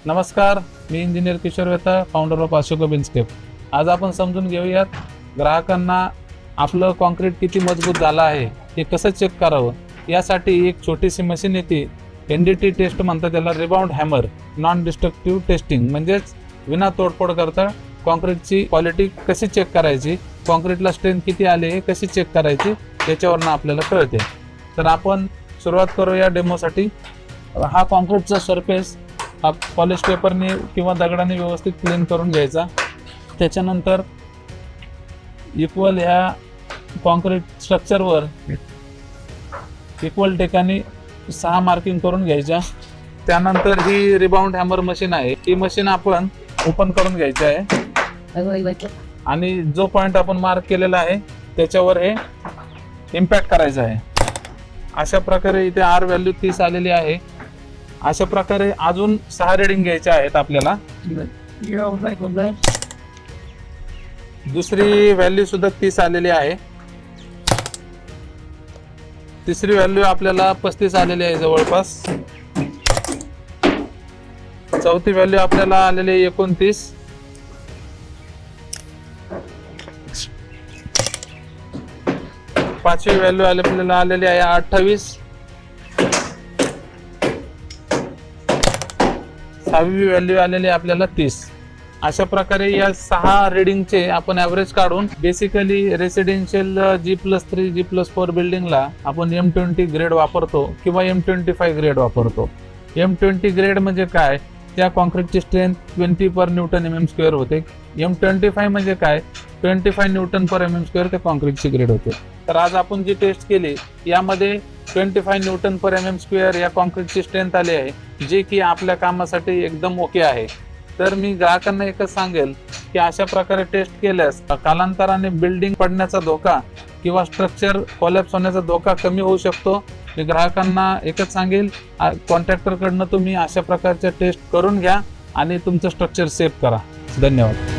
नमस्कार, मी इंजिनियर किशोर वेता, founder of Ashoka बिल्डस्केप. आज आपण समजून घेऊयात ग्राहकांना आपलं कॉन्क्रीट किती मजबूत झालं आहे हे कसं चेक करावं. यासाठी एक छोटीशी मशीन येते, NDT टेस्ट म्हणतात त्याला, rebound hammer non destructive testing. म्हणजेच विना तोडफोड करता कॉन्क्रीटची क्वालिटी कशी चेक करायची, कॉन्क्रीटला स्ट्रेंथ किती आले हे कशी चेक करायची याच्यावरनं आपल्याला कळते. तर आपण सुरुवात करूया डेमोसाठी. हा कॉन्क्रीटचा सरफेस हा पॉलिश पेपरने किंवा दगडाने व्यवस्थित क्लीन करून घ्यायचा. त्याच्यानंतर इक्वल ह्या कॉन्क्रीट स्ट्रक्चरवर इक्वल ठिकाणी 6 मार्किंग करून घ्यायच्या. त्यानंतर ही रिबाउंड हॅमर मशीन आहे, ही मशीन आपण ओपन करून घ्यायची आहे आणि जो पॉइंट आपण मार्क केलेला आहे त्याच्यावर हे इम्पॅक्ट करायचं आहे. अशा प्रकारे इथे R व्हॅल्यू 30 आलेली आहे. अशा प्रकारे अजून 6 रिडिंग घ्यायच्या आहेत आपल्याला. दुसरी व्हॅल्यू सुद्धा 30 आलेली आहे. तिसरी व्हॅल्यू आपल्याला 35 आलेली आहे जवळपास. चौथी व्हॅल्यू आपल्याला आलेली आहे 29. पाचवी व्हॅल्यू आपल्याला आलेली आहे 28. सहावी व्हॅल्यू आलेली आपल्याला 30. अशा प्रकारे या 6 रिडिंगचे आपण ॲव्हरेज काढून बेसिकली रेसिडेन्शियल G+3 G+4 बिल्डिंगला आपण M20 ग्रेड वापरतो किंवा M25 ग्रेड वापरतो. M20 ग्रेड म्हणजे काय, त्या कॉन्क्रीटची स्ट्रेंथ 20 पर न्यूटन mm² होते. M25 म्हणजे काय, 25 न्यूटन पर mm² त्या कॉन्क्रीटची ग्रेड होते. तर आज आपण जी टेस्ट केली यामध्ये 25 न्यूटन पर mm² या कॉन्क्रीटची स्ट्रेंथ आली आहे, जे की आपल्या कामासाठी एकदम ओके आहे. तर मी ग्राहकांना एकच सांगेल की अशा प्रकारे टेस्ट केल्यास कालांतराने बिल्डिंग पडण्याचा धोका किंवा स्ट्रक्चर कोलॅप्स होण्याचा धोका कमी होऊ शकतो. मी ग्राहकांना एकच सांगेल, कॉन्ट्रॅक्टरकडनं तुम्ही अशा प्रकारच्या टेस्ट करून घ्या आणि तुमचं स्ट्रक्चर सेफ करा. धन्यवाद.